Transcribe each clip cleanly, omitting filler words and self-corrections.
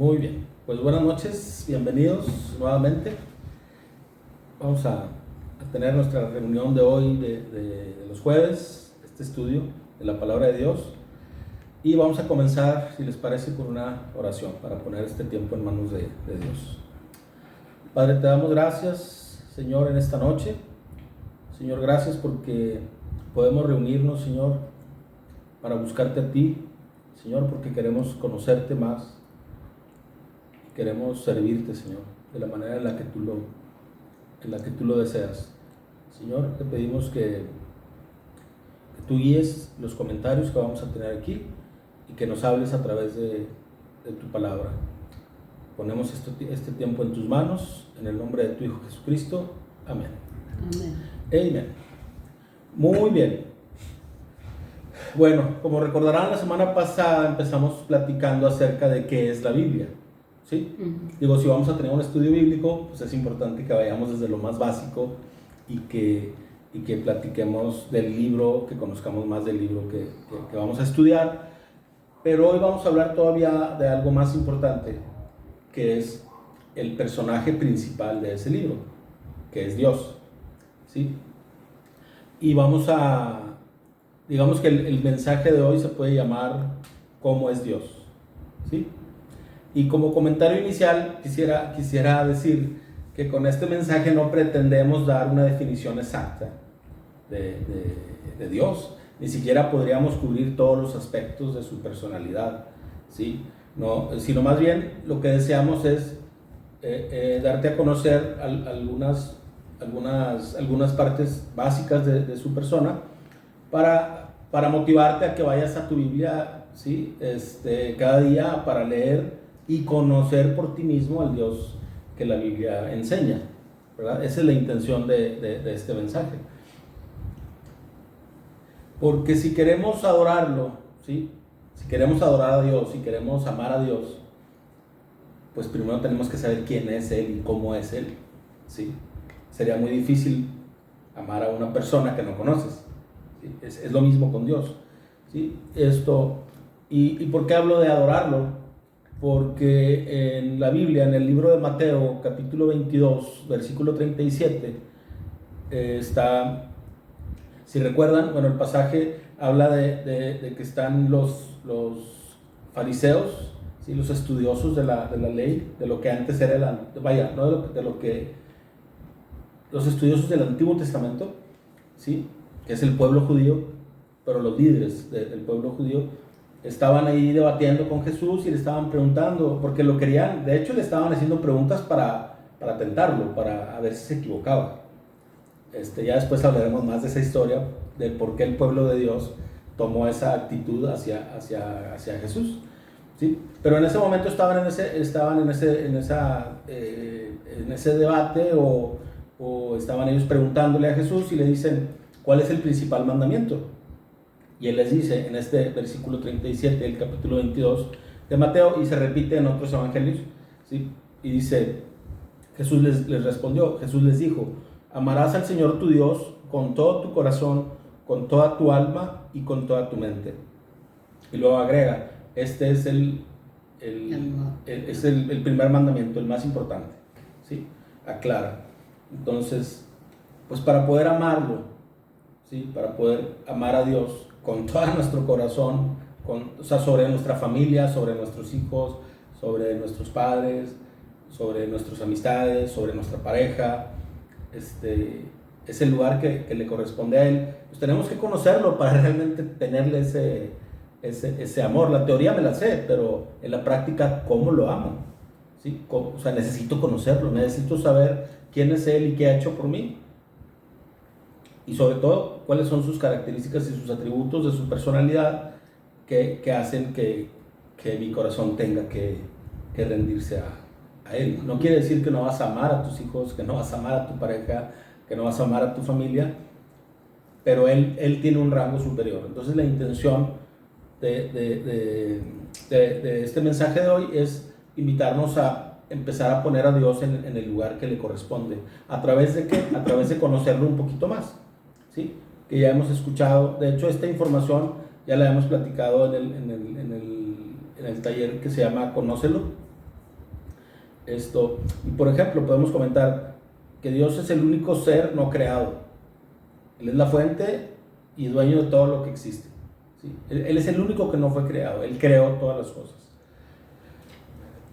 Muy bien, pues buenas noches, bienvenidos nuevamente. Vamos a tener nuestra reunión de hoy de los jueves, este estudio de la palabra de Dios. Y vamos a comenzar, si les parece, con una oración para poner este tiempo en manos de Dios. Padre, te damos gracias, Señor, en esta noche. Señor, gracias porque podemos reunirnos, Señor, para buscarte a ti. Señor, porque queremos conocerte más. Queremos servirte, Señor, de la manera en la que tú lo deseas. Señor, te pedimos que tú guíes los comentarios que vamos a tener aquí y que nos hables a través de tu palabra. Ponemos este tiempo en tus manos, en el nombre de tu Hijo Jesucristo. Amén. Amén. Amén. Muy bien. Bueno, como recordarán, la semana pasada empezamos platicando acerca de qué es la Biblia. ¿Sí? Digo, si vamos a tener un estudio bíblico, pues es importante que vayamos desde lo más básico y que platiquemos del libro, que conozcamos más del libro que vamos a estudiar. Pero hoy vamos a hablar todavía de algo más importante, que es el personaje principal de ese libro, que es Dios. ¿Sí? Y digamos que el mensaje de hoy se puede llamar ¿cómo es Dios? ¿Sí? Y como comentario inicial quisiera decir que con este mensaje no pretendemos dar una definición exacta de Dios, ni siquiera podríamos cubrir todos los aspectos de su personalidad, ¿sí? No, sino más bien lo que deseamos es darte a conocer algunas partes básicas de su persona para motivarte a que vayas a tu Biblia, ¿sí? Cada día para leer y conocer por ti mismo al Dios que la Biblia enseña, ¿verdad? Esa es la intención de este mensaje. Porque si queremos adorarlo, ¿sí? Si queremos adorar a Dios, si queremos amar a Dios, pues primero tenemos que saber quién es Él y cómo es Él, ¿sí? Sería muy difícil amar a una persona que no conoces, ¿sí? Es lo mismo con Dios, ¿sí? ¿Y por qué hablo de adorarlo? Porque en la Biblia, en el libro de Mateo, capítulo 22, versículo 37, está, si recuerdan, bueno, el pasaje habla de que están los fariseos, ¿sí? Los estudiosos de la ley, de lo que antes era los estudiosos del Antiguo Testamento, ¿sí? Que es el pueblo judío, pero los líderes del pueblo judío estaban ahí debatiendo con Jesús y le estaban preguntando, porque lo querían, de hecho le estaban haciendo preguntas para tentarlo, para ver si se equivocaba. Ya después hablaremos más de esa historia, de por qué el pueblo de Dios tomó esa actitud hacia Jesús, ¿sí? Pero en ese momento estaban en ese debate o estaban ellos preguntándole a Jesús y le dicen, ¿cuál es el principal mandamiento? Y él les dice en este versículo 37 del capítulo 22 de Mateo, y se repite en otros evangelios, ¿sí? Y dice, Jesús les respondió, Jesús les dijo, amarás al Señor tu Dios con todo tu corazón, con toda tu alma y con toda tu mente. Y luego agrega, este es el primer mandamiento, el más importante, ¿sí? Aclara. Entonces, pues para poder amarlo, ¿sí? Para poder amar a Dios con todo nuestro corazón, sobre nuestra familia, sobre nuestros hijos, sobre nuestros padres, sobre nuestras amistades, sobre nuestra pareja, es el lugar que le corresponde a Él. Pues tenemos que conocerlo para realmente tenerle ese amor. La teoría me la sé, pero en la práctica, ¿cómo lo amo? ¿Sí? O sea, necesito conocerlo, necesito saber quién es Él y qué ha hecho por mí. Y sobre todo, cuáles son sus características y sus atributos de su personalidad que hacen que mi corazón tenga que rendirse a Él. No quiere decir que no vas a amar a tus hijos, que no vas a amar a tu pareja, que no vas a amar a tu familia, pero Él tiene un rango superior. Entonces la intención de este mensaje de hoy es invitarnos a empezar a poner a Dios en el lugar que le corresponde. ¿A través de qué? A través de conocerlo un poquito más, ¿sí? Que ya hemos escuchado. De hecho, esta información ya la hemos platicado en el taller que se llama Conócelo, Y por ejemplo, podemos comentar que Dios es el único ser no creado. Él es la fuente y dueño de todo lo que existe, ¿sí? Él es el único que no fue creado. Él creó todas las cosas.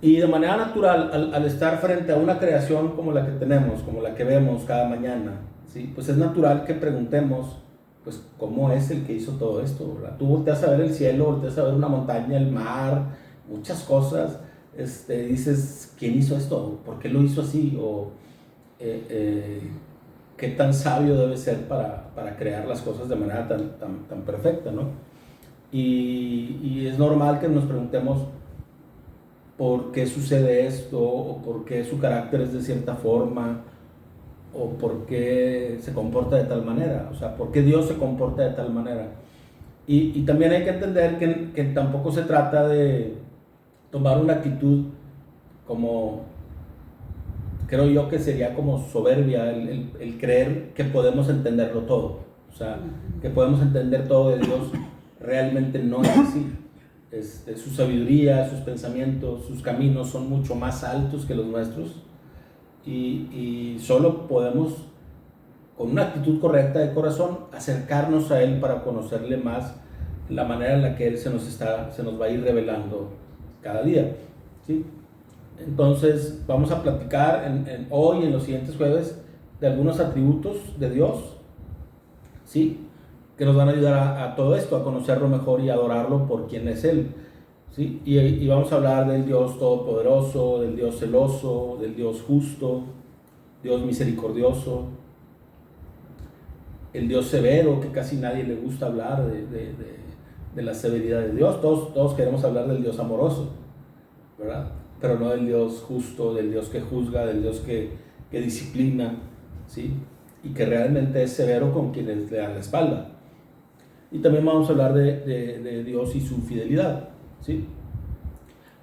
Y de manera natural, al estar frente a una creación como la que tenemos, como la que vemos cada mañana, ¿sí? Pues es natural que preguntemos, pues, ¿cómo es el que hizo todo esto? ¿Verdad? Tú volteas a ver el cielo, volteas a ver una montaña, el mar, muchas cosas. Dices, ¿quién hizo esto? ¿Por qué lo hizo así? O qué tan sabio debe ser para crear las cosas de manera tan perfecta, ¿no? Y es normal que nos preguntemos por qué sucede esto, o por qué su carácter es de cierta forma, o por qué se comporta de tal manera, o sea, por qué Dios se comporta de tal manera. Y también hay que entender que tampoco se trata de tomar una actitud como, creo yo que sería como soberbia, el creer que podemos entenderlo todo, o sea, que podemos entender todo de Dios. Realmente no es así. Su sabiduría, sus pensamientos, sus caminos son mucho más altos que los nuestros, y solo podemos, con una actitud correcta de corazón, acercarnos a Él para conocerle más, la manera en la que Él se nos va a ir revelando cada día, ¿sí? Entonces vamos a platicar hoy, en los siguientes jueves, de algunos atributos de Dios, ¿sí?, que nos van a ayudar a todo esto, a conocerlo mejor y adorarlo por quien es Él, ¿sí? Y vamos a hablar del Dios todopoderoso, del Dios celoso, del Dios justo, Dios misericordioso, el Dios severo, que casi nadie le gusta hablar de la severidad de Dios. Todos queremos hablar del Dios amoroso, ¿verdad? Pero no del Dios justo, del Dios que juzga, del Dios que disciplina, ¿sí? Y que realmente es severo con quienes le dan la espalda. Y también vamos a hablar de Dios y su fidelidad, ¿sí?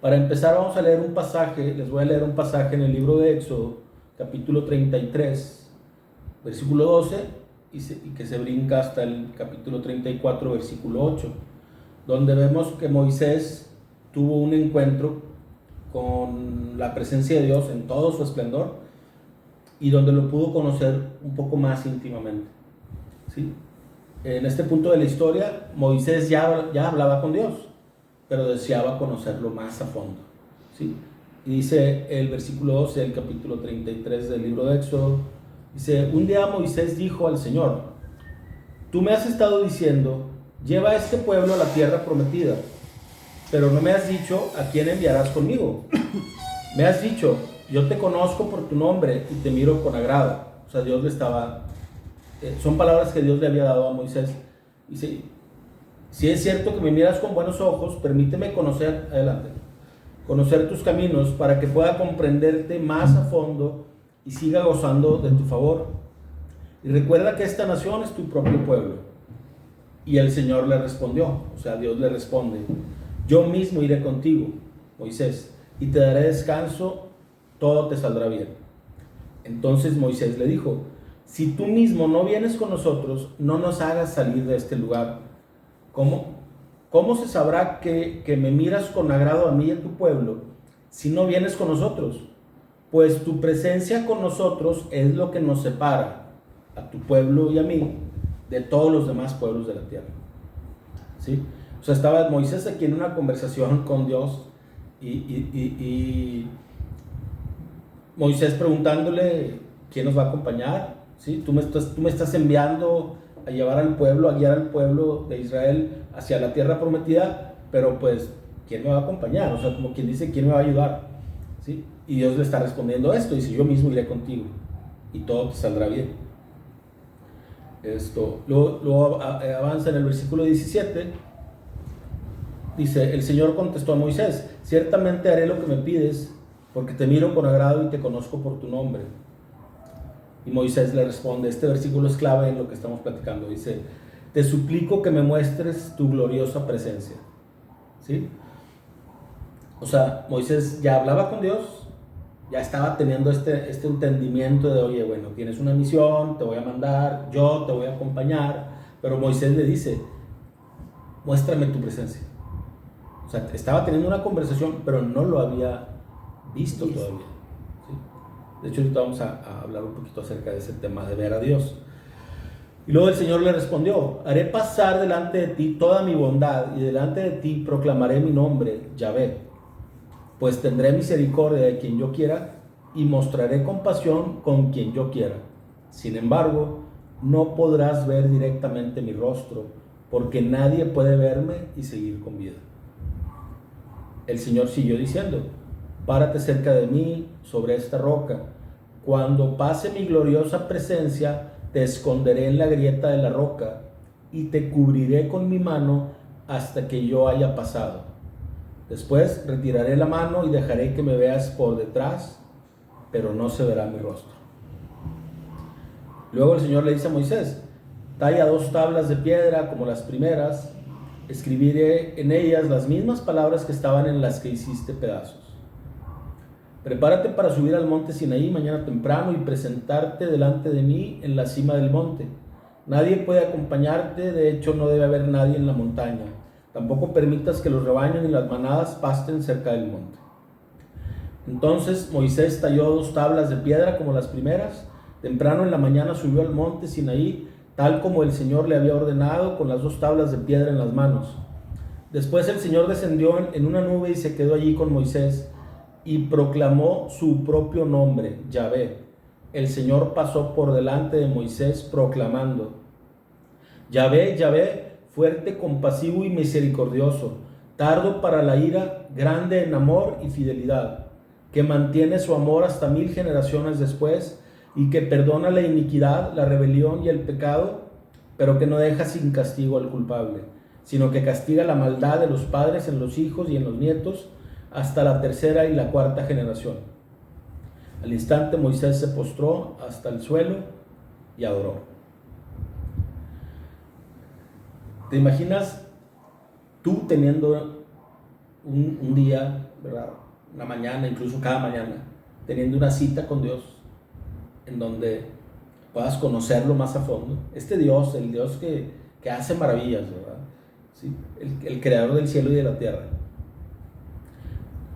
Para empezar vamos a leer un pasaje, les voy a leer un pasaje en el libro de Éxodo, capítulo 33, versículo 12, y que se brinca hasta el capítulo 34, versículo 8, donde vemos que Moisés tuvo un encuentro con la presencia de Dios en todo su esplendor, y donde lo pudo conocer un poco más íntimamente, ¿sí? En este punto de la historia, Moisés ya hablaba con Dios, pero deseaba conocerlo más a fondo, ¿sí? Y dice el versículo 12 del capítulo 33 del libro de Éxodo, dice: un día Moisés dijo al Señor: tú me has estado diciendo, lleva a este pueblo a la tierra prometida, pero no me has dicho a quién enviarás conmigo. Me has dicho, yo te conozco por tu nombre y te miro con agrado. O sea, Dios le estaba... son palabras que Dios le había dado a Moisés. Dice: si es cierto que me miras con buenos ojos, permíteme conocer tus caminos, para que pueda comprenderte más a fondo y siga gozando de tu favor. Y recuerda que esta nación es tu propio pueblo. Y el Señor le respondió, o sea, Dios le responde: yo mismo iré contigo, Moisés, y te daré descanso, todo te saldrá bien. Entonces Moisés le dijo: si tú mismo no vienes con nosotros, no nos hagas salir de este lugar. ¿Cómo se sabrá que me miras con agrado a mí y a tu pueblo si no vienes con nosotros? Pues tu presencia con nosotros es lo que nos separa, a tu pueblo y a mí, de todos los demás pueblos de la tierra, ¿sí? O sea, estaba Moisés aquí en una conversación con Dios, y Moisés preguntándole: ¿quién nos va a acompañar? ¿Sí? Tú me estás enviando a llevar al pueblo, a guiar al pueblo de Israel hacia la tierra prometida, pero pues, ¿quién me va a acompañar? O sea, como quien dice, ¿quién me va a ayudar? ¿Sí? Y Dios le está respondiendo esto, dice: yo mismo iré contigo y todo te saldrá bien. Luego avanza en el versículo 17, dice: el Señor contestó a Moisés: ciertamente haré lo que me pides, porque te miro con agrado y te conozco por tu nombre. Y Moisés le responde, este versículo es clave en lo que estamos platicando, dice: te suplico que me muestres tu gloriosa presencia, ¿sí? O sea, Moisés ya hablaba con Dios, ya estaba teniendo este entendimiento de: oye, bueno, tienes una misión, te voy a mandar, yo te voy a acompañar. Pero Moisés le dice: muéstrame tu presencia. O sea, estaba teniendo una conversación, pero no lo había visto todavía. De hecho, ahorita vamos a hablar un poquito acerca de ese tema de ver a Dios. Y luego el Señor le respondió: haré pasar delante de ti toda mi bondad, y delante de ti proclamaré mi nombre, Yahvé. Pues tendré misericordia de quien yo quiera, y mostraré compasión con quien yo quiera. Sin embargo, no podrás ver directamente mi rostro, porque nadie puede verme y seguir con vida. El Señor siguió diciendo: párate cerca de mí sobre esta roca. Cuando pase mi gloriosa presencia, te esconderé en la grieta de la roca y te cubriré con mi mano hasta que yo haya pasado. Después retiraré la mano y dejaré que me veas por detrás, pero no se verá mi rostro. Luego el Señor le dice a Moisés: talla 2 tablas de piedra como las primeras, escribiré en ellas las mismas palabras que estaban en las que hiciste pedazos. Prepárate para subir al monte Sinaí mañana temprano y presentarte delante de mí en la cima del monte. Nadie puede acompañarte, de hecho no debe haber nadie en la montaña. Tampoco permitas que los rebaños ni las manadas pasten cerca del monte. Entonces Moisés talló 2 tablas de piedra como las primeras. Temprano en la mañana subió al monte Sinaí, tal como el Señor le había ordenado, con las 2 tablas de piedra en las manos. Después el Señor descendió en una nube y se quedó allí con Moisés, y proclamó su propio nombre, Yahvé. El Señor pasó por delante de Moisés proclamando: Yahvé, Yahvé, fuerte, compasivo y misericordioso, tardo para la ira, grande en amor y fidelidad, que mantiene su amor hasta 1000 generaciones después, y que perdona la iniquidad, la rebelión y el pecado, pero que no deja sin castigo al culpable, sino que castiga la maldad de los padres en los hijos y en los nietos, hasta la 3ª y la 4ª generación. Al instante Moisés se postró hasta el suelo y adoró. ¿Te imaginas tú teniendo un día, ¿verdad?, una mañana, incluso cada mañana, teniendo una cita con Dios, en donde puedas conocerlo más a fondo? Este Dios, el Dios que hace maravillas, ¿verdad? ¿Sí? El creador del cielo y de la tierra.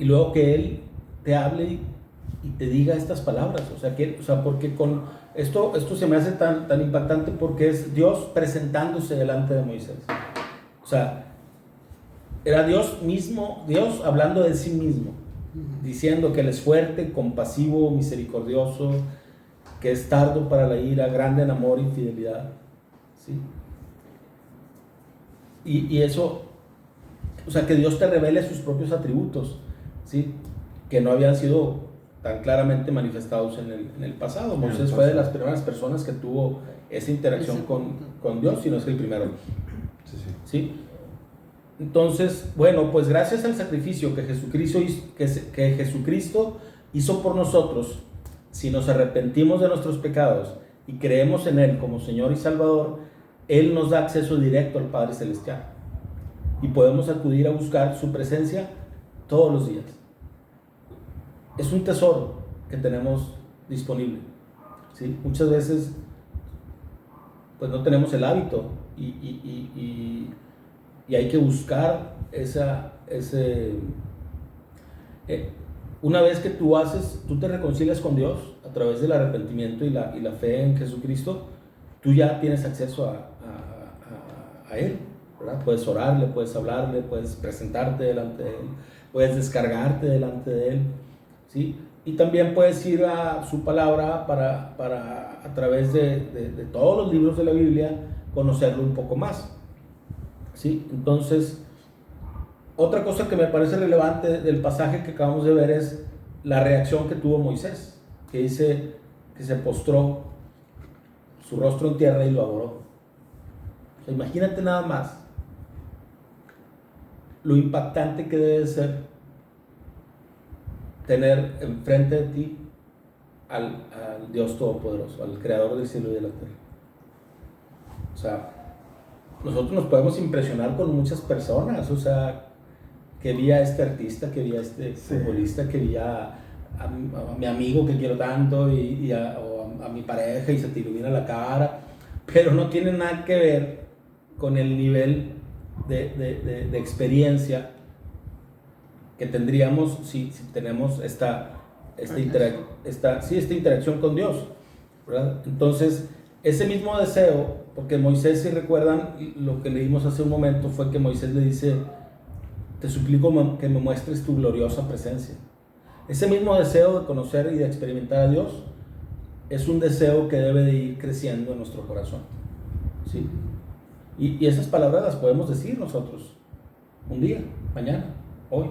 Y luego que Él te hable y te diga estas palabras. Porque con esto se me hace tan impactante, porque es Dios presentándose delante de Moisés. O sea, era Dios mismo, Dios hablando de sí mismo, diciendo que Él es fuerte, compasivo, misericordioso, que es tardo para la ira, grande en amor y fidelidad. ¿Sí? Y eso, o sea, que Dios te revele sus propios atributos, ¿sí?, que no habían sido tan claramente manifestados en el pasado. Moisés fue de las primeras personas que tuvo esa interacción con Dios, si no es el primero. ¿Sí? Entonces, bueno, pues gracias al sacrificio que Jesucristo hizo por nosotros, si nos arrepentimos de nuestros pecados y creemos en Él como Señor y Salvador, Él nos da acceso directo al Padre Celestial y podemos acudir a buscar su presencia todos los días. Es un tesoro que tenemos disponible, ¿sí? Muchas veces pues no tenemos el hábito y hay que buscar una vez que tú te reconcilias con Dios a través del arrepentimiento y la fe en Jesucristo, tú ya tienes acceso a Él, ¿verdad? Puedes orarle, puedes hablarle, puedes presentarte delante de Él, puedes descargarte delante de Él, ¿sí? Y también puedes ir a su palabra para a través de todos los libros de la Biblia, conocerlo un poco más, ¿sí? Entonces, otra cosa que me parece relevante del pasaje que acabamos de ver es la reacción que tuvo Moisés, que dice que se postró su rostro en tierra y lo adoró. O sea, imagínate nada más lo impactante que debe ser tener enfrente de ti al Dios Todopoderoso, al Creador del cielo y de la tierra. O sea, nosotros nos podemos impresionar con muchas personas, o sea, que vi a este artista, que vi a este futbolista, que vi a mi amigo que quiero tanto, o a mi pareja, y se te ilumina la cara, pero no tiene nada que ver con el nivel de experiencia que tendríamos si tenemos esta esta interacción con Dios, ¿verdad? Entonces, ese mismo deseo, porque Moisés, si recuerdan lo que leímos hace un momento, fue que Moisés le dice: te suplico que me muestres tu gloriosa presencia. Ese mismo deseo de conocer y de experimentar a Dios es un deseo que debe de ir creciendo en nuestro corazón, ¿sí? Y esas palabras las podemos decir nosotros un día, mañana, hoy: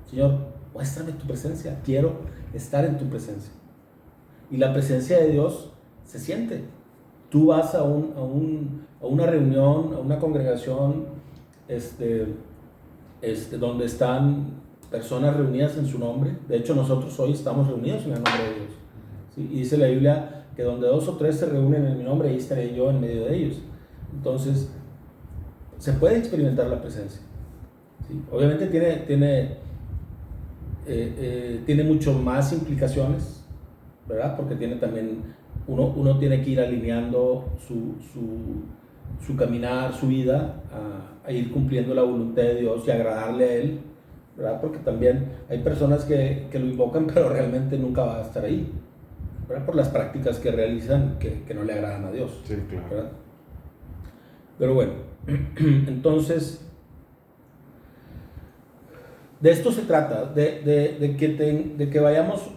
Señor, muéstrame tu presencia, quiero estar en tu presencia. Y la presencia de Dios se siente. Tú vas a una reunión, a una congregación donde están personas reunidas en su nombre. De hecho, nosotros hoy estamos reunidos en el nombre de Dios, ¿sí? Y dice la Biblia que donde 2 o 3 se reúnen en mi nombre, ahí estaré yo en medio de ellos. Entonces, se puede experimentar la presencia, ¿sí? Obviamente tiene mucho más implicaciones, ¿verdad? Porque tiene también, uno tiene que ir alineando su caminar, su vida, a ir cumpliendo la voluntad de Dios y agradarle a Él, ¿verdad? Porque también hay personas que lo invocan, pero realmente nunca va a estar ahí, ¿verdad? Por las prácticas que realizan que no le agradan a Dios. Sí, claro. ¿Verdad? Pero bueno, entonces, de esto se trata, de que vayamos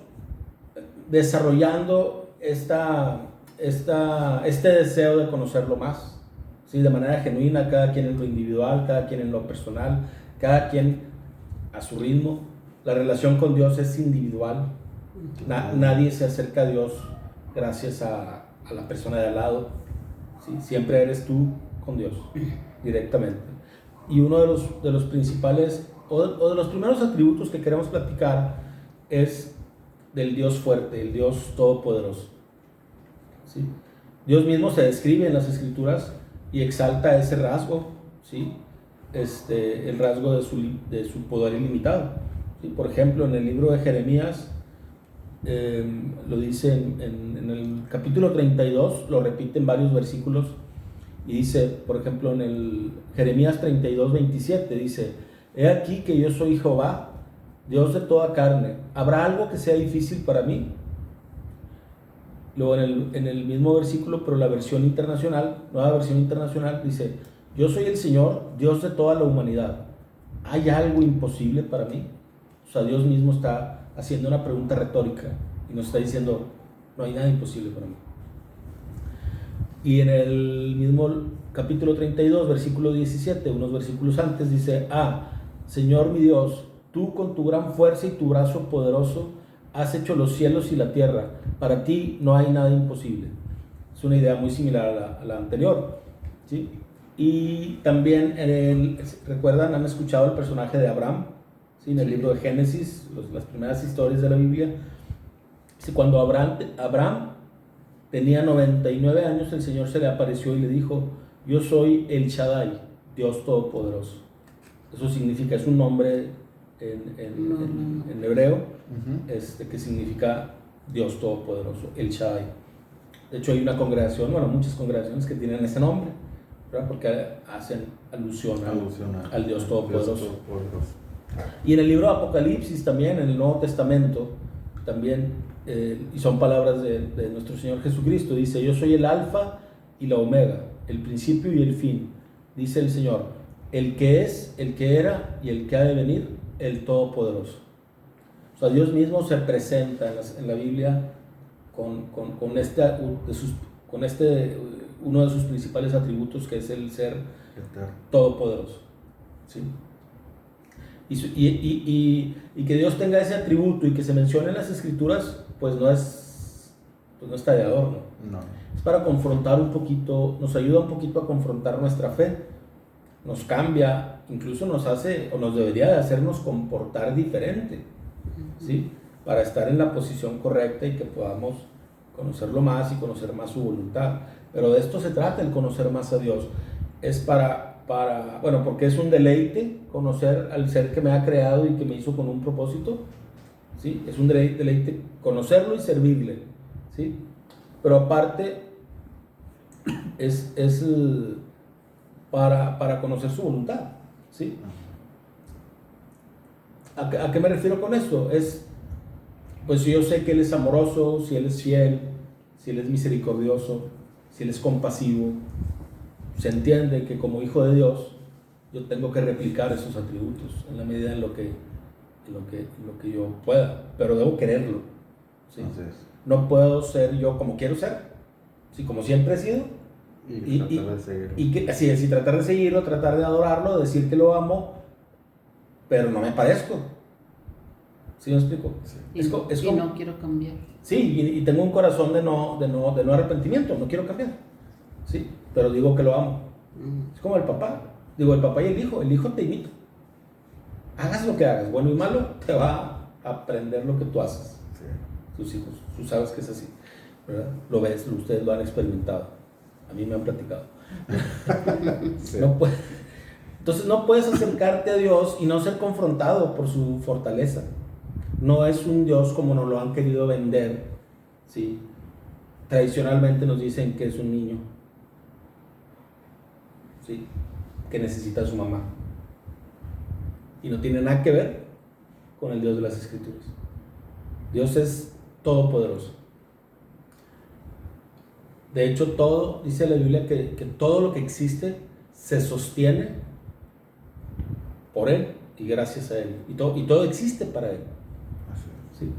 desarrollando este deseo de conocerlo más, ¿sí? De manera genuina, cada quien en lo individual, cada quien en lo personal, cada quien a su ritmo. La relación con Dios es individual. Nadie se acerca a Dios gracias a la persona de al lado, ¿sí? Siempre eres tú con Dios directamente. Y uno de los principales o de los primeros atributos que queremos platicar es del Dios fuerte, el Dios todopoderoso, ¿sí? Dios mismo se describe en las Escrituras y exalta ese rasgo, ¿sí? El rasgo de su poder ilimitado, ¿sí? Por ejemplo, en el libro de Jeremías, lo dice en el capítulo 32, lo repite en varios versículos, y dice, por ejemplo, en el Jeremías 32, 27, dice: he aquí que yo soy Jehová, Dios de toda carne, ¿habrá algo que sea difícil para mí? Luego en el mismo versículo, pero la versión internacional, nueva versión internacional, dice: yo soy el Señor, Dios de toda la humanidad, ¿hay algo imposible para mí? O sea, Dios mismo está haciendo una pregunta retórica y nos está diciendo: no hay nada imposible para mí. Y en el mismo capítulo 32, versículo 17, unos versículos antes, dice: Señor mi Dios, tú con tu gran fuerza y tu brazo poderoso has hecho los cielos y la tierra, para ti no hay nada imposible. Es una idea muy similar a la anterior, ¿sí? Y también, ¿recuerdan? ¿Han escuchado el personaje de Abraham? ¿Sí? En el libro de Génesis, las primeras historias de la Biblia. ¿Sí? Cuando Abraham tenía 99 años, el Señor se le apareció y le dijo: yo soy el Shaddai, Dios Todopoderoso. Eso significa, es un nombre en hebreo, que significa Dios Todopoderoso, el Shaddai. De hecho, hay una congregación, muchas congregaciones que tienen ese nombre, ¿verdad? Porque hacen alusión al Dios Todopoderoso. Y en el libro de Apocalipsis también, en el Nuevo Testamento, también, y son palabras de nuestro Señor Jesucristo, dice: yo soy el alfa y la omega, el principio y el fin, dice el Señor, el que es, el que era y el que ha de venir, el Todopoderoso. O sea, Dios mismo se presenta en la Biblia con uno de sus principales atributos, que es el ser todopoderoso, ¿sí? Y que Dios tenga ese atributo y que se mencione en las Escrituras, pues no está de adorno. No. Es para confrontar un poquito, nos ayuda un poquito a confrontar nuestra fe, nos cambia, incluso nos hace, o nos debería de hacernos comportar diferente, ¿sí? Para estar en la posición correcta y que podamos conocerlo más y conocer más su voluntad. Pero de esto se trata, el conocer más a Dios. Es porque es un deleite conocer al ser que me ha creado y que me hizo con un propósito, ¿sí? Es un deleite conocerlo y servirle, ¿sí? Pero aparte es para conocer su voluntad, ¿sí? ¿A qué me refiero con esto? pues yo sé que Él es amoroso, si Él es fiel, si Él es misericordioso, si Él es compasivo, se entiende que como hijo de Dios yo tengo que replicar esos atributos en la medida en lo que yo pueda, pero debo quererlo, ¿sí? No puedo ser yo como quiero ser, ¿sí? Como siempre he sido, así es, y tratar de seguirlo, tratar de adorarlo, decir que lo amo, pero no me parezco. ¿Sí me explico? Sí. Y no quiero cambiar. Sí, y tengo un corazón de no arrepentimiento, no quiero cambiar, ¿sí? Pero digo que lo amo. Es como el papá, digo, el papá y el hijo te imita. Hagas lo que hagas, bueno y malo, te va a aprender lo que tú haces. Sí. Tus hijos, tú sabes que es así, ¿verdad? Lo ves, ustedes lo han experimentado, a mí me han platicado. Sí. Entonces no puedes acercarte a Dios y no ser confrontado por su fortaleza. No es un Dios como nos lo han querido vender, ¿sí? Tradicionalmente nos dicen que es un niño, ¿sí? Que necesita a su mamá. Y no tiene nada que ver con el Dios de las Escrituras. Dios es todopoderoso. De hecho, todo, dice la Biblia que todo lo que existe se sostiene por Él y gracias a Él. Y todo existe para Él. ¿Sí?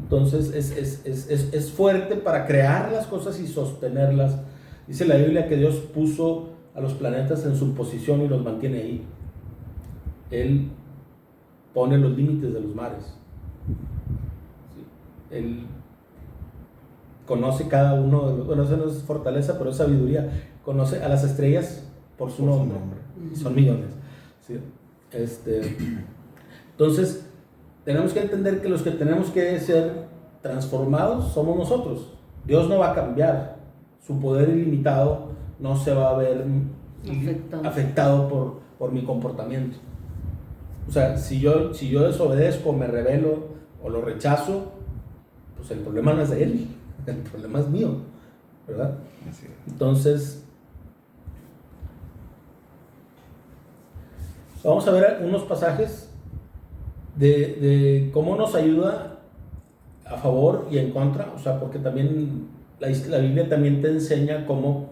Entonces es fuerte para crear las cosas y sostenerlas. Dice la Biblia que Dios puso a los planetas en su posición y los mantiene ahí. Él pone los límites de los mares. ¿Sí? Él conoce cada uno de los, bueno, eso no es fortaleza, pero es sabiduría. Conoce a las estrellas por su nombre. Son millones. ¿Sí? Entonces, tenemos que entender que los que tenemos que ser transformados somos nosotros. Dios no va a cambiar. Su poder ilimitado no se va a ver afectado por mi comportamiento. O sea, si yo desobedezco, me rebelo o lo rechazo, pues el problema no es de Él, el problema es mío, ¿verdad? Entonces, vamos a ver unos pasajes de cómo nos ayuda a favor y en contra, o sea, porque también la Biblia también te enseña cómo,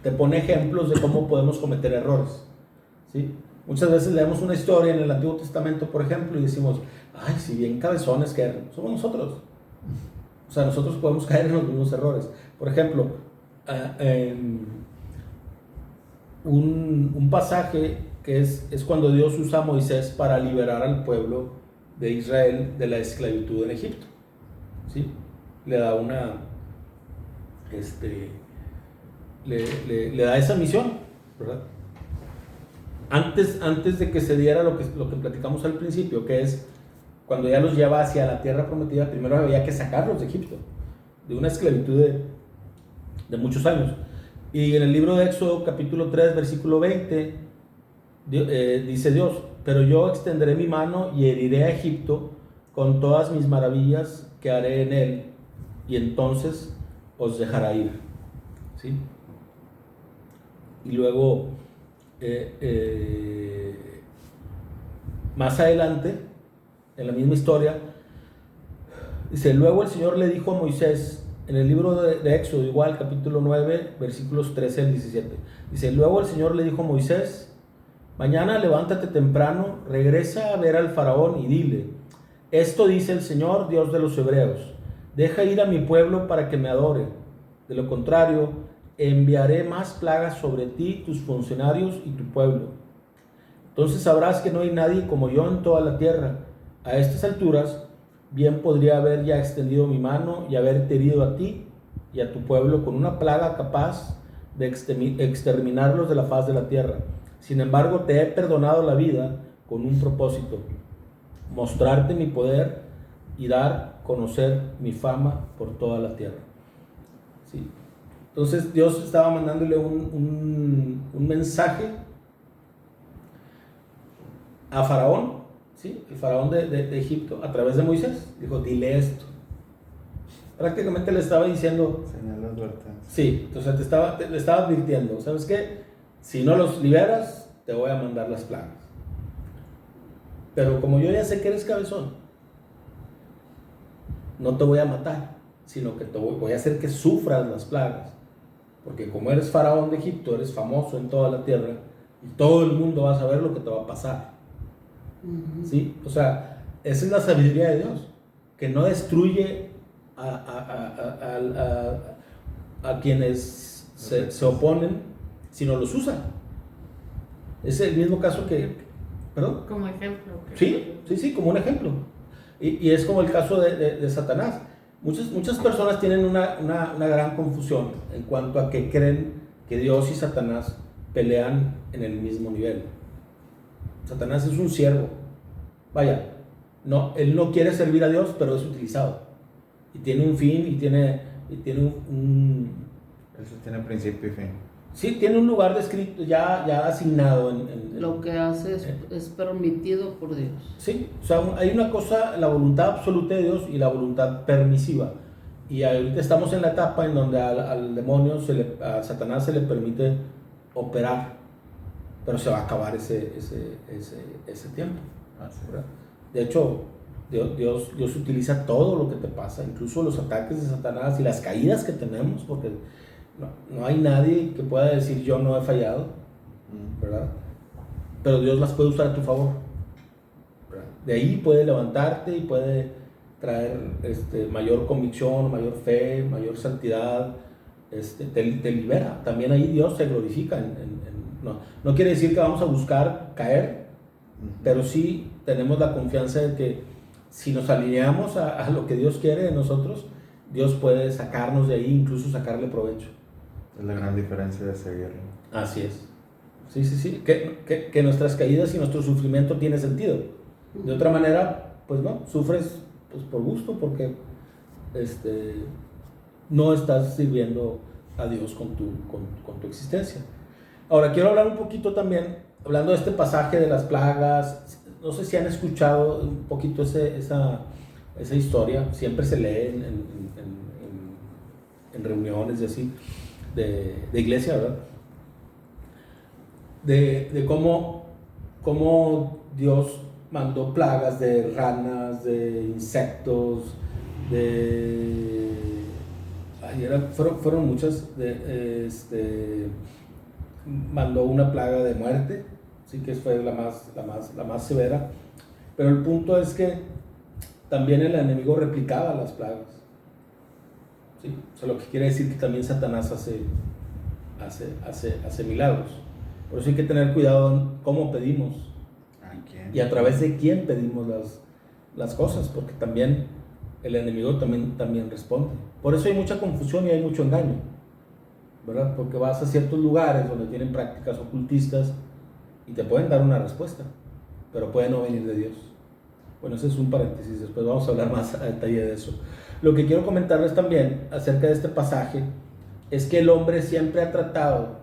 te pone ejemplos de cómo podemos cometer errores, ¿sí? Muchas veces leemos una historia en el Antiguo Testamento, por ejemplo, y decimos, ay, si bien cabezones que eran, somos nosotros. O sea, nosotros podemos caer en los mismos errores. Por ejemplo, un pasaje que es cuando Dios usa a Moisés para liberar al pueblo de Israel de la esclavitud en Egipto, ¿sí? Le da le da esa misión, ¿verdad? Antes de que se diera lo que platicamos al principio, que es cuando ya los lleva hacia la tierra prometida, primero había que sacarlos de Egipto, de una esclavitud de muchos años. Y en el libro de Éxodo, capítulo 3, versículo 20, dice Dios, pero yo extenderé mi mano y heriré a Egipto con todas mis maravillas que haré en él, y entonces os dejará ir. ¿Sí? Y luego, más adelante, en la misma historia, dice, luego el Señor le dijo a Moisés, en el libro de Éxodo, igual, capítulo 9, versículos 13 al 17, dice, luego el Señor le dijo a Moisés, mañana levántate temprano, regresa a ver al faraón y dile, esto dice el Señor, Dios de los hebreos, deja ir a mi pueblo para que me adore, de lo contrario, enviaré más plagas sobre ti, tus funcionarios y tu pueblo. Entonces sabrás que no hay nadie como yo en toda la tierra. A estas alturas, bien podría haber ya extendido mi mano y haberte herido a ti y a tu pueblo con una plaga capaz de exterminarlos de la faz de la tierra. Sin embargo, te he perdonado la vida con un propósito, mostrarte mi poder y dar a conocer mi fama por toda la tierra. ¿Sí? Entonces Dios estaba mandándole un mensaje a Faraón, ¿sí? El faraón de Egipto, a través de Moisés. Dijo, dile esto. Prácticamente le estaba diciendo, sí, entonces le estaba advirtiendo, ¿sabes qué? Si no los liberas, te voy a mandar las plagas. Pero como yo ya sé que eres cabezón, no te voy a matar, sino que voy a hacer que sufras las plagas. Porque como eres faraón de Egipto, eres famoso en toda la tierra, y todo el mundo va a saber lo que te va a pasar. ¿Sí? O sea, esa es la sabiduría de Dios, que no destruye a quienes se oponen, sino los usa. Es el mismo caso que... ¿Perdón? Como ejemplo. Sí, como un ejemplo. Y es como el caso de Satanás. Muchas personas tienen una gran confusión en cuanto a que creen que Dios y Satanás pelean en el mismo nivel. Satanás es un siervo. Vaya, él no quiere servir a Dios, pero es utilizado. Y tiene un fin y tiene un... Eso tiene principio y fin. Sí, tiene un lugar descrito, ya asignado. Lo que hace es permitido por Dios. Sí, o sea, hay una cosa, la voluntad absoluta de Dios y la voluntad permisiva. Y ahorita estamos en la etapa en donde al demonio, a Satanás se le permite operar, pero se va a acabar ese tiempo. ¿Verdad? De hecho, Dios utiliza todo lo que te pasa, incluso los ataques de Satanás y las caídas que tenemos, porque no hay nadie que pueda decir yo no he fallado, ¿verdad? Pero Dios las puede usar a tu favor, ¿verdad? De ahí puede levantarte y puede traer mayor convicción, mayor fe, mayor santidad, te libera. También ahí Dios se glorifica. No quiere decir que vamos a buscar caer, pero sí tenemos la confianza de que si nos alineamos a lo que Dios quiere de nosotros, Dios puede sacarnos de ahí, incluso sacarle provecho. Es la gran diferencia de seguirlo. Así es. Sí. Que nuestras caídas y nuestro sufrimiento tiene sentido. De otra manera, pues no, sufres pues por gusto, porque no estás sirviendo a Dios con tu existencia. Ahora, quiero hablar un poquito también, hablando de este pasaje de las plagas. No sé si han escuchado un poquito esa historia. Siempre se lee en reuniones y así, de iglesia, ¿verdad? De cómo Dios mandó plagas de ranas, de insectos, fueron muchas, mandó una plaga de muerte, sí, que fue la más severa, pero el punto es que también el enemigo replicaba las plagas, ¿sí? O sea, lo que quiere decir que también Satanás hace milagros. Por eso hay que tener cuidado en cómo pedimos y a través de quién pedimos las cosas, porque también el enemigo también responde. Por eso hay mucha confusión y hay mucho engaño, ¿verdad? Porque vas a ciertos lugares donde tienen prácticas ocultistas y te pueden dar una respuesta, pero puede no venir de Dios. Bueno, ese es un paréntesis, después vamos a hablar más a detalle de eso. Lo que quiero comentarles también acerca de este pasaje es que el hombre siempre ha tratado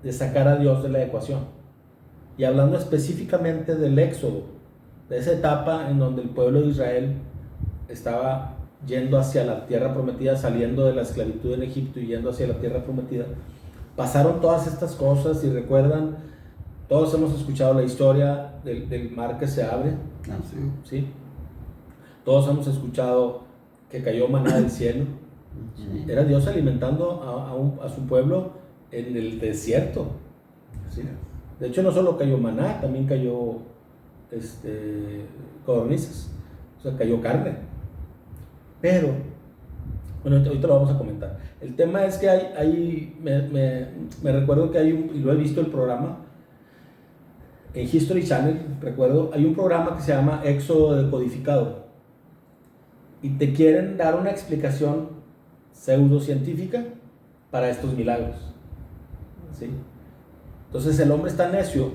de sacar a Dios de la ecuación. Y hablando específicamente del Éxodo, de esa etapa en donde el pueblo de Israel estaba yendo hacia la tierra prometida, saliendo de la esclavitud en Egipto y yendo hacia la tierra prometida, pasaron todas estas cosas. Y recuerdan, todos hemos escuchado la historia del mar que se abre, ¿sí? Todos hemos escuchado que cayó maná del cielo. Era Dios alimentando a su pueblo en el desierto, ¿sí? De hecho, no solo cayó maná, también cayó codornices, o sea, cayó carne. Pero, bueno, ahorita lo vamos a comentar. El tema es que me recuerdo que y lo he visto el programa, en History Channel, recuerdo, hay un programa que se llama Éxodo Decodificado, y te quieren dar una explicación pseudocientífica para estos milagros, ¿sí? Entonces el hombre está necio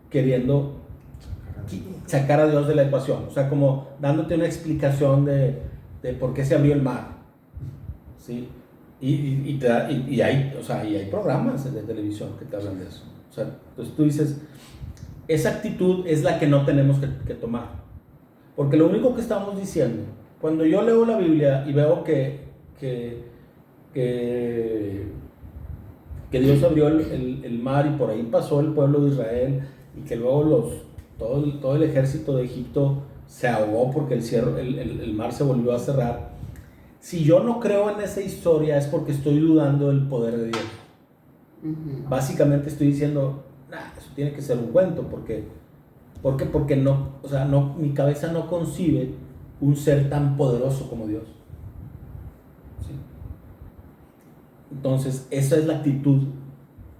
queriendo sacar a Dios de la ecuación, o sea, como dándote una explicación de por qué se abrió el mar, ¿sí? Y hay programas de televisión que te hablan de eso. O sea, entonces tú dices, esa actitud es la que no tenemos que tomar, porque lo único que estamos diciendo, cuando yo leo la Biblia y veo que Dios abrió el mar y por ahí pasó el pueblo de Israel, y que luego todo el ejército de Egipto se ahogó porque el mar se volvió a cerrar. Si yo no creo en esa historia es porque estoy dudando del poder de Dios. Básicamente estoy diciendo, eso tiene que ser un cuento, porque no, o sea, no, mi cabeza no concibe un ser tan poderoso como Dios. ¿Sí? Entonces, esa es la actitud,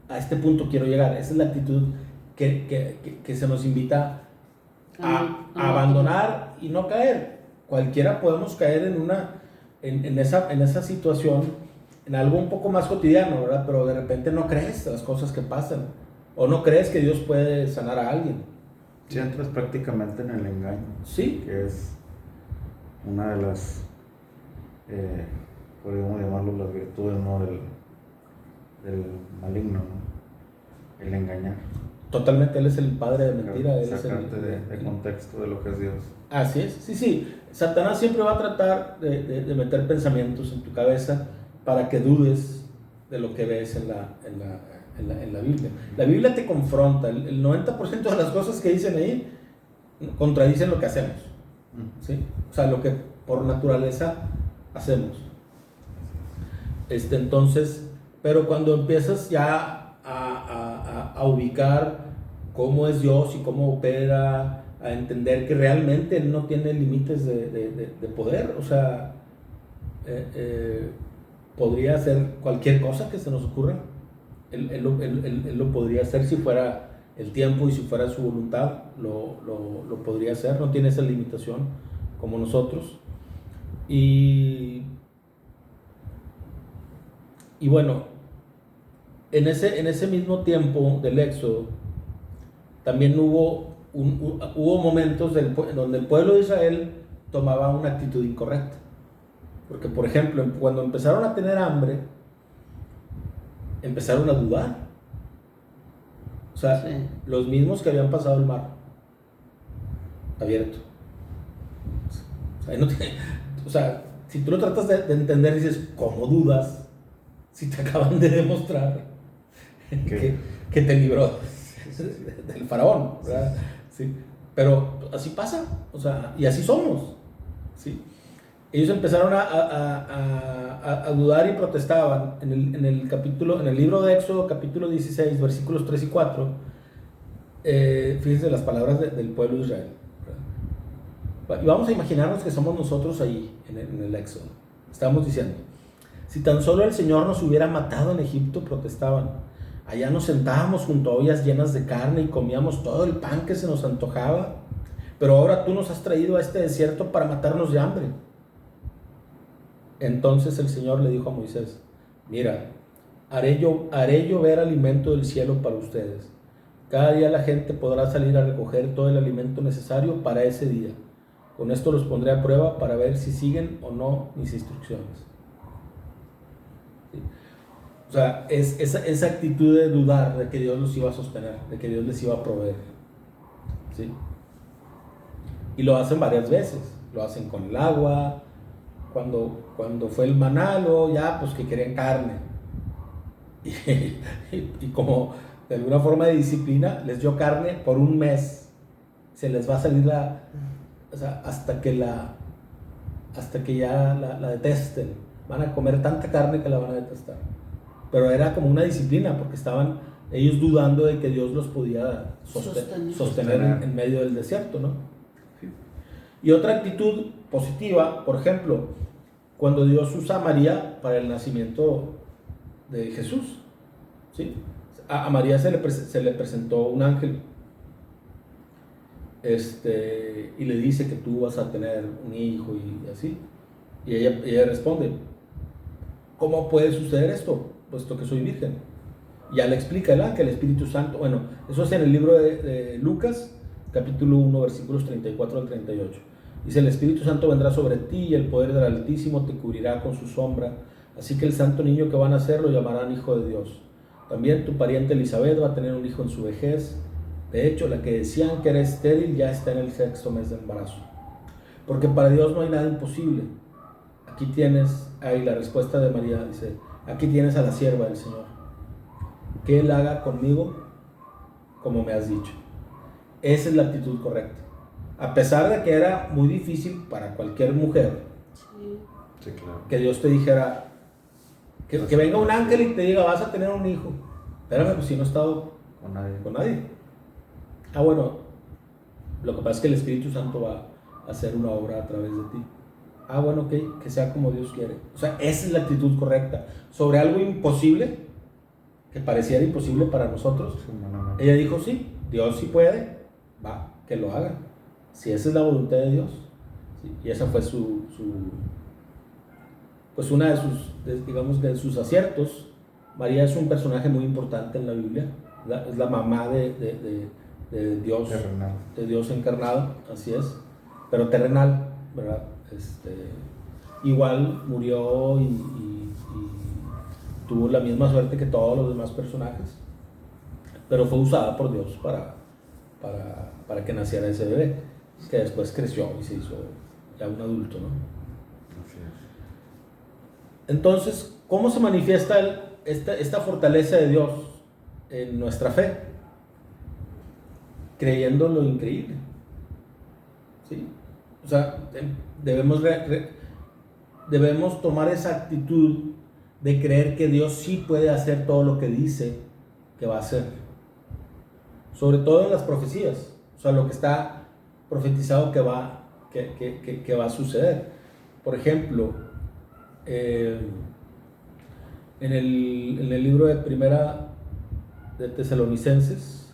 a este punto quiero llegar, esa es la actitud que se nos invita a abandonar y no caer. Cualquiera podemos caer en esa situación, en algo un poco más cotidiano, ¿verdad? Pero de repente no crees las cosas que pasan, o no crees que Dios puede sanar a alguien. Si entras prácticamente en el engaño, sí, que es una de las, podríamos llamarlo las virtudes, ¿no? del maligno, ¿no? El engañar. Totalmente, él es el padre de mentira. Sacarte de contexto de lo que es Dios. Así es, sí. Satanás siempre va a tratar de meter pensamientos en tu cabeza para que dudes de lo que ves en la Biblia. La Biblia te confronta, el 90% de las cosas que dicen ahí contradicen lo que hacemos, ¿sí? O sea, lo que por naturaleza hacemos. Entonces, pero cuando empiezas ya a ubicar cómo es Dios y cómo opera, a entender que realmente Él no tiene límites de poder, o sea, podría hacer cualquier cosa que se nos ocurra. Él lo podría hacer si fuera el tiempo y si fuera su voluntad, lo podría hacer, no tiene esa limitación como nosotros. Y bueno, en ese mismo tiempo del Éxodo, también hubo momentos donde el pueblo de Israel tomaba una actitud incorrecta. Porque, por ejemplo, cuando empezaron a tener hambre, empezaron a dudar. O sea, sí, los mismos que habían pasado el mar abierto. O sea, si tú lo tratas de entender, dices, ¿cómo dudas si te acaban de demostrar que te libró del faraón? ¿Verdad? Sí. Pero así pasa, o sea, y así somos, ¿sí? Ellos empezaron a dudar y protestaban. En el libro de Éxodo, capítulo 16, versículos 3 y 4, fíjense las palabras del pueblo de Israel. Y vamos a imaginarnos que somos nosotros ahí, en el Éxodo. Estamos diciendo, si tan solo el Señor nos hubiera matado en Egipto, protestaban. Allá nos sentábamos junto a ollas llenas de carne y comíamos todo el pan que se nos antojaba. Pero ahora tú nos has traído a este desierto para matarnos de hambre. Entonces el Señor le dijo a Moisés, mira, haré llover alimento del cielo para ustedes. Cada día la gente podrá salir a recoger todo el alimento necesario para ese día. Con esto los pondré a prueba para ver si siguen o no mis instrucciones. ¿Sí? O sea, es esa actitud de dudar de que Dios los iba a sostener, de que Dios les iba a proveer. ¿Sí? Y lo hacen varias veces. Lo hacen con el agua. Cuando fue el maná, ya pues que querían carne. Y como de alguna forma de disciplina, les dio carne por un mes. Se les va a salir o sea, hasta que ya la detesten. Van a comer tanta carne que la van a detestar. Pero era como una disciplina, porque estaban ellos dudando de que Dios los podía sostener en medio del desierto, ¿no? Sí. Y otra actitud positiva, por ejemplo, cuando Dios usa a María para el nacimiento de Jesús, ¿sí? A María se le presentó un ángel, y le dice que tú vas a tener un hijo y así, y ella responde, ¿cómo puede suceder esto? Puesto que soy virgen. Ya le explica el ángel, el Espíritu Santo. Bueno, eso es en el libro de Lucas, capítulo 1, versículos 34 al 38. Dice, el Espíritu Santo vendrá sobre ti y el poder del Altísimo te cubrirá con su sombra. Así que el santo niño que van a nacer lo llamarán Hijo de Dios. También tu pariente Elisabet va a tener un hijo en su vejez. De hecho, la que decían que era estéril ya está en el 6º mes de embarazo. Porque para Dios no hay nada imposible. Aquí tienes, ahí la respuesta de María, dice, aquí tienes a la sierva del Señor. Que Él haga conmigo como me has dicho. Esa es la actitud correcta. A pesar de que era muy difícil para cualquier mujer Sí. Sí, claro. que Dios te dijera, que venga un ángel y te diga, vas a tener un hijo. Espérame, pues si no he estado Con nadie. con nadie. Ah, bueno, lo que pasa es que el Espíritu Santo va a hacer una obra a través de ti. Ah, bueno, ok, que sea como Dios quiere. O sea, esa es la actitud correcta. Sobre algo imposible, que pareciera imposible para nosotros, Sí, humanamente. ella dijo, sí, Dios sí puede, va, que lo haga. Si esa es la voluntad de Dios. Sí, y esa fue pues una de sus, digamos, de sus aciertos. María es un personaje muy importante en la Biblia. Es la mamá de Dios, Terrenal. de Dios encarnado, así es, pero terrenal, ¿verdad? Igual murió y tuvo la misma suerte que todos los demás personajes, pero fue usada por Dios para que naciera ese bebé, que después creció y se hizo ya un adulto, ¿no? Así es. Entonces, ¿cómo se manifiesta esta fortaleza de Dios en nuestra fe? Creyendo lo increíble. ¿Sí? O sea, debemos tomar esa actitud de creer que Dios sí puede hacer todo lo que dice que va a hacer. Sobre todo en las profecías. O sea, lo que está profetizado que va a suceder. Por ejemplo, en el libro de Primera de Tesalonicenses,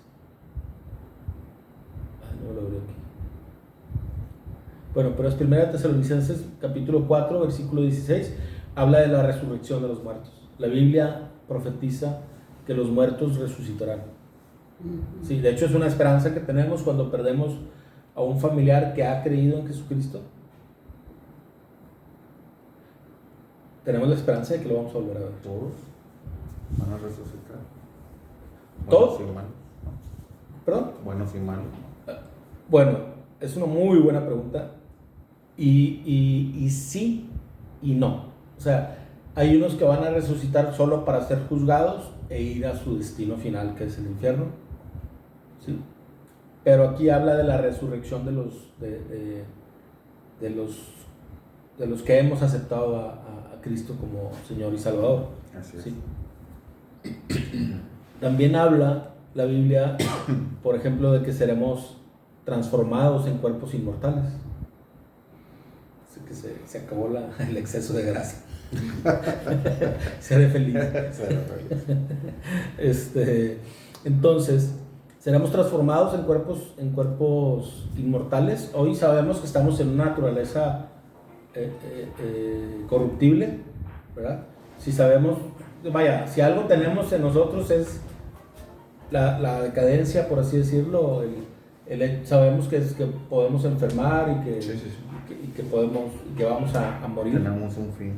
no lo veo aquí. Bueno, pero es Primera de Tesalonicenses, capítulo 4, versículo 16, habla de la resurrección de los muertos. La Biblia profetiza que los muertos resucitarán. Sí, de hecho es una esperanza que tenemos cuando perdemos a un familiar que ha creído en Jesucristo. Tenemos la esperanza de que lo vamos a volver a ver. Todos van a resucitar. ¿Todos? Buenos y malos. ¿Perdón? Buenos y malos. Bueno, es una muy buena pregunta. Y sí y no. O sea, hay unos que van a resucitar solo para ser juzgados e ir a su destino final, que es el infierno. ¿Sí? Pero aquí habla de la resurrección de los que hemos aceptado a Cristo como Señor y Salvador. Así es. ¿Sí? También habla la Biblia, por ejemplo, de que seremos transformados en cuerpos inmortales. Así que se acabó el exceso de grasa. Seré feliz. Entonces, seremos transformados en cuerpos inmortales. Hoy sabemos que estamos en una naturaleza corruptible, ¿verdad? Si sabemos, vaya, si algo tenemos en nosotros es la decadencia, por así decirlo. Sabemos que podemos enfermar y que, Sí, sí, sí. que vamos a morir. Tenemos un fin.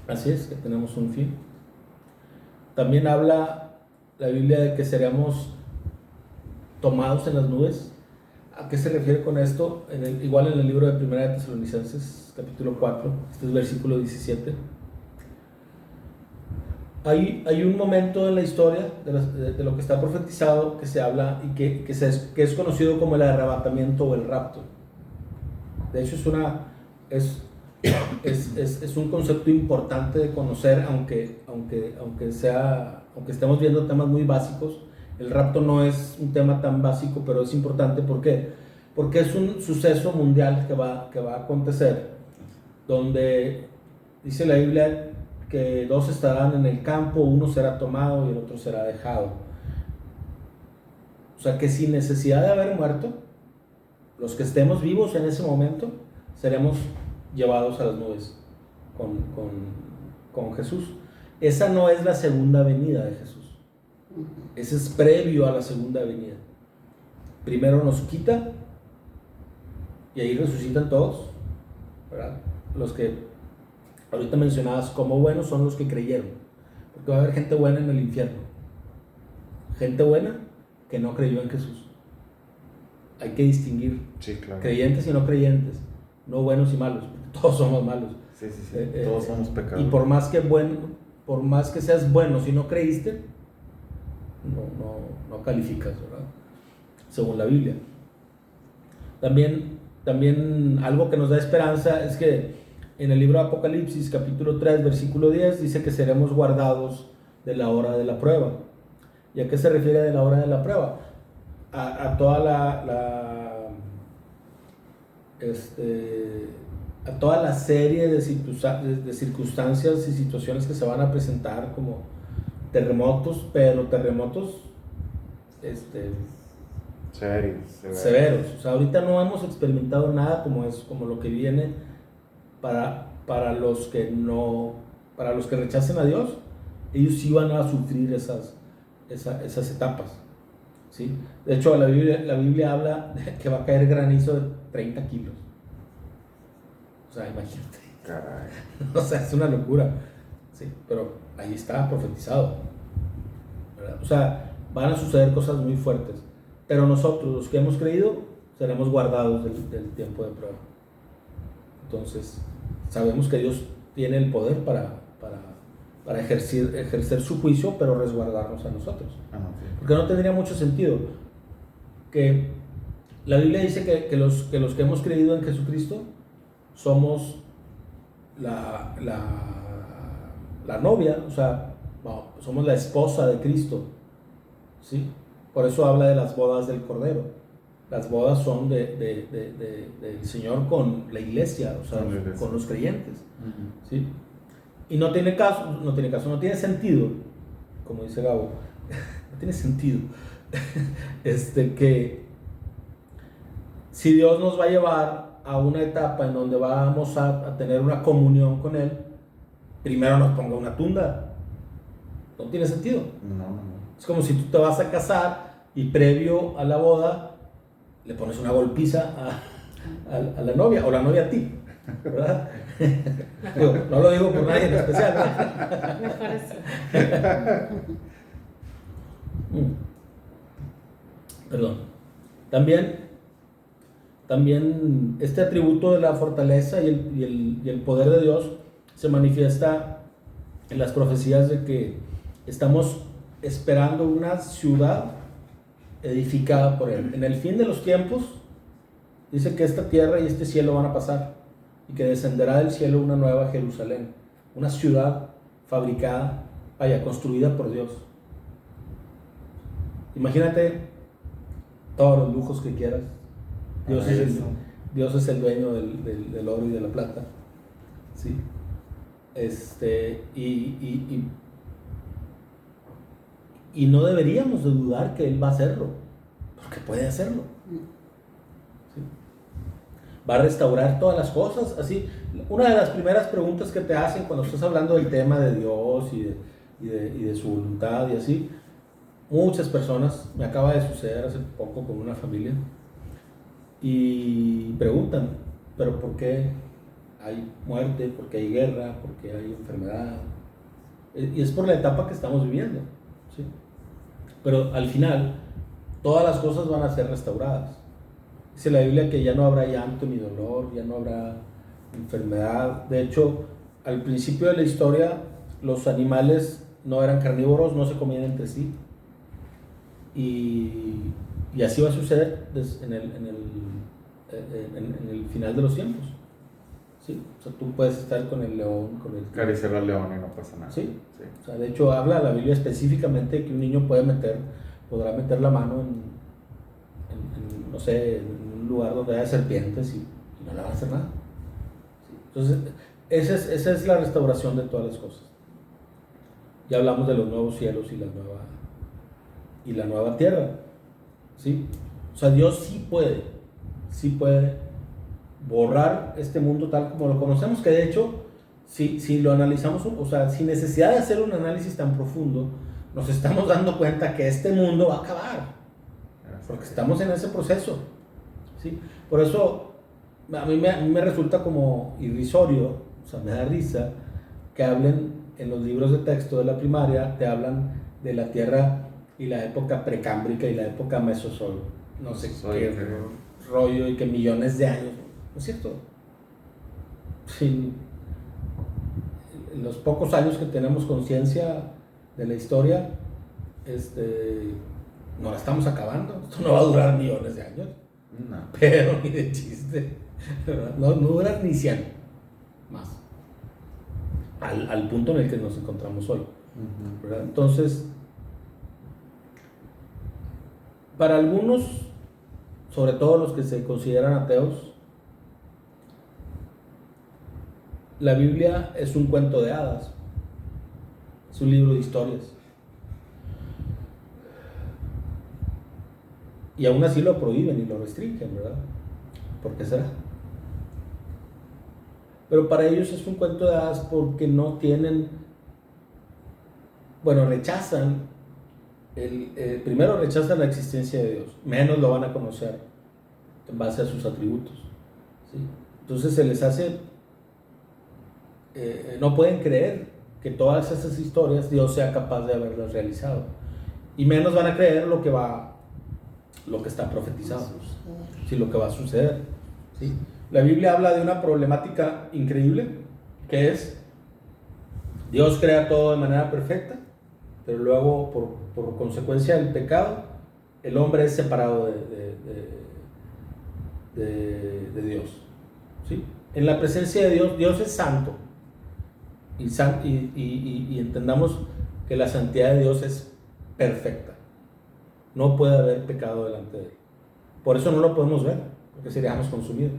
Así es, que tenemos un fin. También habla la Biblia de que seremos tomados en las nubes. ¿A qué se refiere con esto? Igual en el libro de Primera de Tesalonicenses, capítulo 4, este es versículo 17. Hay un momento en la historia de lo que está profetizado que se habla y que es conocido como el arrebatamiento o el rapto. De hecho, es un concepto importante de conocer, aunque estemos viendo temas muy básicos. El rapto no es un tema tan básico, pero es importante. ¿Por qué? Porque es un suceso mundial que va a acontecer, donde dice la Biblia que dos estarán en el campo, uno será tomado y el otro será dejado. O sea que sin necesidad de haber muerto, los que estemos vivos en ese momento, seremos llevados a las nubes con Jesús. Esa no es la segunda venida de Jesús. Ese es previo a la segunda venida. Primero nos quita y ahí resucitan todos, ¿verdad? Los que ahorita mencionadas como buenos son los que creyeron, porque va a haber gente buena en el infierno, gente buena que no creyó en Jesús. Hay que distinguir, Sí, claro. creyentes y no creyentes, no buenos y malos, porque todos somos malos. Sí, sí, sí. Todos somos pecadores. Y por más que seas bueno, si no creíste, no calificas, ¿verdad? Según la Biblia. También también algo que nos da esperanza es que en el libro de Apocalipsis, capítulo 3, versículo 10, dice que seremos guardados de la hora de la prueba. ¿Y a qué se refiere de la hora de la prueba? A toda a toda la serie de circunstancias y situaciones que se van a presentar, como terremotos, pero terremotos severos. O sea, ahorita no hemos experimentado nada como lo que viene para los que rechacen a Dios. Ellos sí van a sufrir esas etapas, ¿sí? De hecho, la Biblia habla de que va a caer granizo de 30 kilos. O sea, imagínate. Caray. O sea, es una locura, ¿sí? Pero ahí está profetizado, ¿verdad? O sea, van a suceder cosas muy fuertes. Pero nosotros, los que hemos creído, seremos guardados del tiempo de prueba. Entonces, sabemos que Dios tiene el poder para ejercer su juicio, pero resguardarnos a nosotros. Sí. Porque no tendría mucho sentido que la Biblia dice que los que hemos creído en Jesucristo somos la novia, o sea, somos la esposa de Cristo, ¿sí? Por eso habla de las bodas del Cordero. Las bodas son del Señor con la iglesia, o sea, con los creyentes, ¿sí? Y no tiene sentido, como dice Gabo, no tiene sentido que si Dios nos va a llevar a una etapa en donde vamos a tener una comunión con Él, primero nos ponga una tunda. No tiene sentido. No. Es como si tú te vas a casar y previo a la boda le pones una golpiza a la novia, o la novia a ti, ¿verdad? No lo digo por nadie en especial, ¿verdad? Me parece. Perdón. También este atributo de la fortaleza y el poder de Dios se manifiesta en las profecías de que estamos esperando una ciudad edificada por Él. En el fin de los tiempos, dice que esta tierra y este cielo van a pasar y que descenderá del cielo una nueva Jerusalén, una ciudad fabricada, construida por Dios. Imagínate todos los lujos que quieras. Dios es el dueño del oro y de la plata, ¿sí? Y no deberíamos de dudar que Él va a hacerlo, porque puede hacerlo, ¿sí? Va a restaurar todas las cosas, así. Una de las primeras preguntas que te hacen cuando estás hablando del tema de Dios y de su voluntad y así, muchas personas, me acaba de suceder hace poco con una familia, y preguntan, pero ¿por qué hay muerte? ¿Por qué hay guerra? ¿Por qué hay enfermedad? Y es por la etapa que estamos viviendo, ¿sí? Pero al final todas las cosas van a ser restauradas. Dice la Biblia que ya no habrá llanto ni dolor, ya no habrá enfermedad. De hecho, al principio de la historia los animales no eran carnívoros, no se comían entre sí, y así va a suceder en el final de los tiempos, ¿sí? O sea, tú puedes estar con el león, acariciar al león y no pasa nada. ¿Sí? O sea, de hecho habla la Biblia específicamente que un niño podrá meter la mano no sé, en un lugar donde haya serpientes y no le va a hacer nada, ¿sí? Entonces esa es la restauración de todas las cosas. Ya hablamos de los nuevos cielos y la nueva tierra, ¿sí? O sea, Dios sí puede borrar este mundo tal como lo conocemos, que de hecho, si lo analizamos, o sea, sin necesidad de hacer un análisis tan profundo, nos estamos dando cuenta que este mundo va a acabar, porque estamos en ese proceso, ¿sí? Por eso a mí me resulta como irrisorio, o sea, me da risa que hablen en los libros de texto de la primaria, te hablan de la Tierra y la época precámbrica y la época mesozoica, no sé qué rollo, y que millones de años, ¿no es cierto? En los pocos años que tenemos conciencia de la historia, no la estamos acabando. Esto no va a durar millones de años. No. pero ni de chiste, ¿verdad? No duras ni 100 más, al punto en el que nos encontramos hoy, ¿verdad? Entonces, para algunos, sobre todo los que se consideran ateos, la Biblia es un cuento de hadas, es un libro de historias. Y aún así lo prohíben y lo restringen, ¿verdad? ¿Por qué será? Pero para ellos es un cuento de hadas porque no tienen, bueno, rechazan, primero rechazan la existencia de Dios, menos lo van a conocer en base a sus atributos, ¿sí? Entonces se les hace, no pueden creer que todas esas historias Dios sea capaz de haberlas realizado, y menos van a creer lo que está profetizado, sí, lo que va a suceder, ¿sí? La Biblia habla de una problemática increíble, que es Dios crea todo de manera perfecta, pero luego por consecuencia del pecado el hombre es separado de Dios, ¿sí? En la presencia de Dios, Dios es santo, y entendamos que la santidad de Dios es perfecta. No puede haber pecado delante de Él. Por eso no lo podemos ver, porque seríamos consumidos.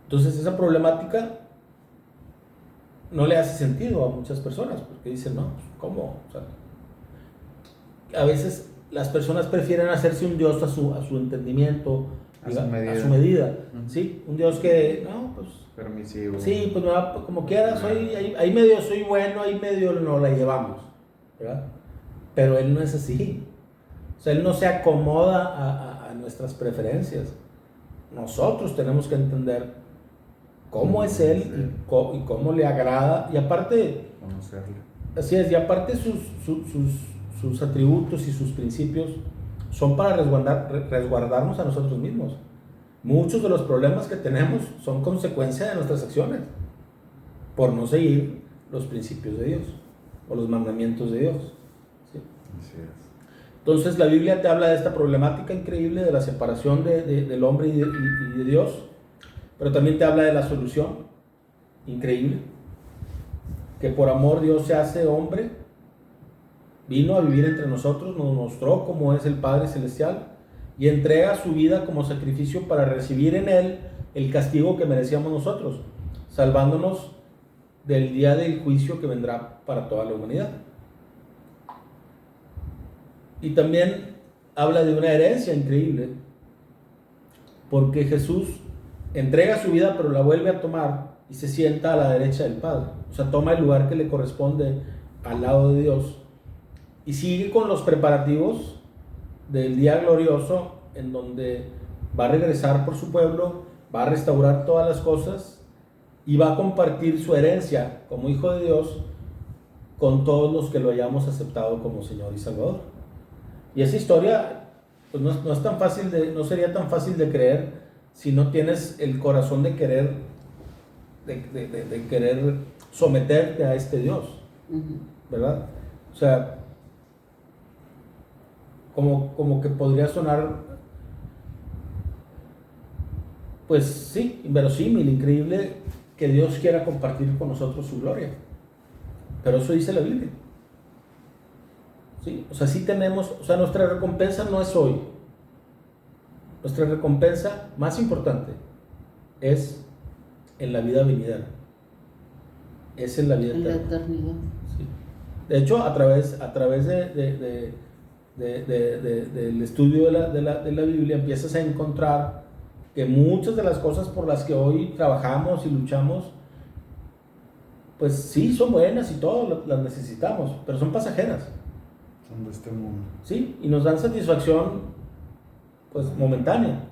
Entonces esa problemática no le hace sentido a muchas personas, porque dicen, no, ¿cómo? O sea, a veces las personas prefieren hacerse un Dios a su entendimiento, a su medida, ¿sí? Un Dios que, no, pues permisivo. Sí, pues como quiera, ahí medio soy bueno, ahí medio no la llevamos, ¿verdad? Pero Él no es así. O sea, Él no se acomoda a nuestras preferencias. Nosotros tenemos que entender cómo es Él y cómo le agrada, y aparte, conocerle. Así es, y aparte sus atributos y sus principios son para resguardarnos a nosotros mismos. Muchos de los problemas que tenemos son consecuencia de nuestras acciones por no seguir los principios de Dios o los mandamientos de Dios, ¿sí? Así es. Entonces la Biblia te habla de esta problemática increíble de la separación del hombre y de Dios, pero también te habla de la solución increíble, que por amor Dios se hace hombre, vino a vivir entre nosotros, nos mostró cómo es el Padre Celestial y entrega su vida como sacrificio para recibir en Él el castigo que merecíamos nosotros, salvándonos del día del juicio que vendrá para toda la humanidad. Y también habla de una herencia increíble, porque Jesús entrega su vida pero la vuelve a tomar y se sienta a la derecha del Padre, o sea, toma el lugar que le corresponde al lado de Dios y sigue con los preparativos del día glorioso en donde va a regresar por su pueblo, va a restaurar todas las cosas y va a compartir su herencia como hijo de Dios con todos los que lo hayamos aceptado como Señor y Salvador. Y esa historia pues no es tan fácil no sería tan fácil de creer si no tienes el corazón de querer someterte a este Dios, ¿verdad? O sea, como que podría sonar, pues sí, inverosímil, increíble que Dios quiera compartir con nosotros su gloria, pero eso dice la Biblia, ¿sí? O sea, sí tenemos, o sea, nuestra recompensa no es hoy, nuestra recompensa más importante es en la vida venidera, es en la vida eterna, en la eternidad. ¿sí? De hecho, a través del estudio de la Biblia empiezas a encontrar que muchas de las cosas por las que hoy trabajamos y luchamos, pues sí, son buenas y todo, las necesitamos, pero son pasajeras. Son de este mundo. Sí, y nos dan satisfacción pues momentánea,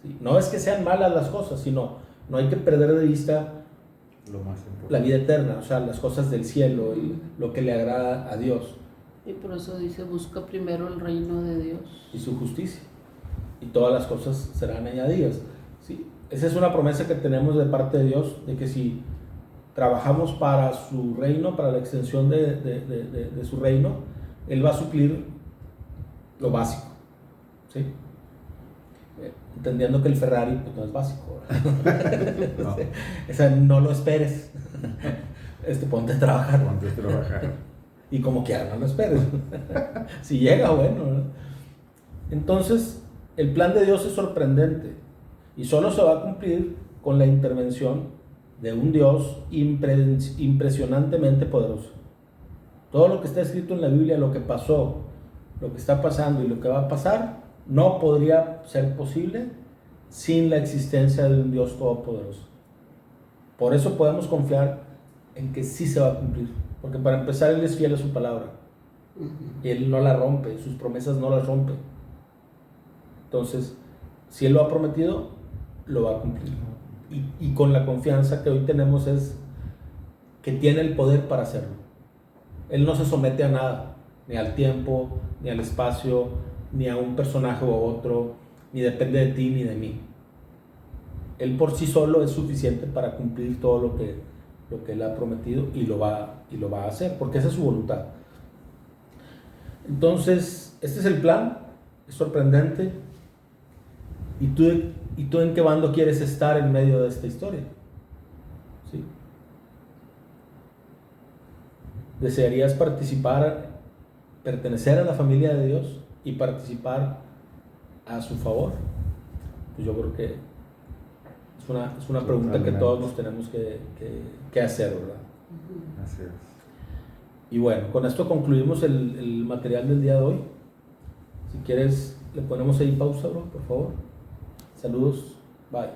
¿sí? No es que sean malas las cosas, sino no hay que perder de vista Lo más importante. la vida eterna, o sea, las cosas del cielo, lo que le agrada a Dios. Y por eso dice, busca primero el reino de Dios Y su justicia, y todas las cosas serán añadidas, ¿sí? Esa es una promesa que tenemos de parte de Dios, de que si trabajamos para su reino, para la extensión de su reino, Él va a suplir lo básico, ¿sí? Entendiendo que el Ferrari pues, no es básico, ¿verdad? No. O sea, no lo esperes. Ponte a trabajar. Ponte a trabajar. Y como quiera, no lo esperes. Si llega, bueno, ¿verdad? Entonces, el plan de Dios es sorprendente y solo se va a cumplir con la intervención de un Dios impresionantemente poderoso. Todo lo que está escrito en la Biblia, lo que pasó, lo que está pasando y lo que va a pasar, no podría ser posible sin la existencia de un Dios todopoderoso. Por eso podemos confiar en que sí se va a cumplir, porque para empezar Él es fiel a su palabra. Él no la rompe, sus promesas no las rompe. Entonces, si Él lo ha prometido, lo va a cumplir. Y con la confianza que hoy tenemos es que tiene el poder para hacerlo. Él no se somete a nada, ni al tiempo, ni al espacio, ni a un personaje u otro, ni depende de ti ni de mí. Él por sí solo es suficiente para cumplir todo lo que Él ha prometido y lo va a hacer, porque esa es su voluntad. Entonces, este es el plan, es sorprendente. ¿Y tú en qué bando quieres estar en medio de esta historia? ¿Sí? ¿Desearías pertenecer a la familia de Dios y participar a su favor? Pues yo creo que es una pregunta que todos nos tenemos que hacer, ¿verdad? Así es. Y bueno, con esto concluimos el material del día de hoy. Si quieres, le ponemos ahí pausa, bro, por favor. Saludos. Bye.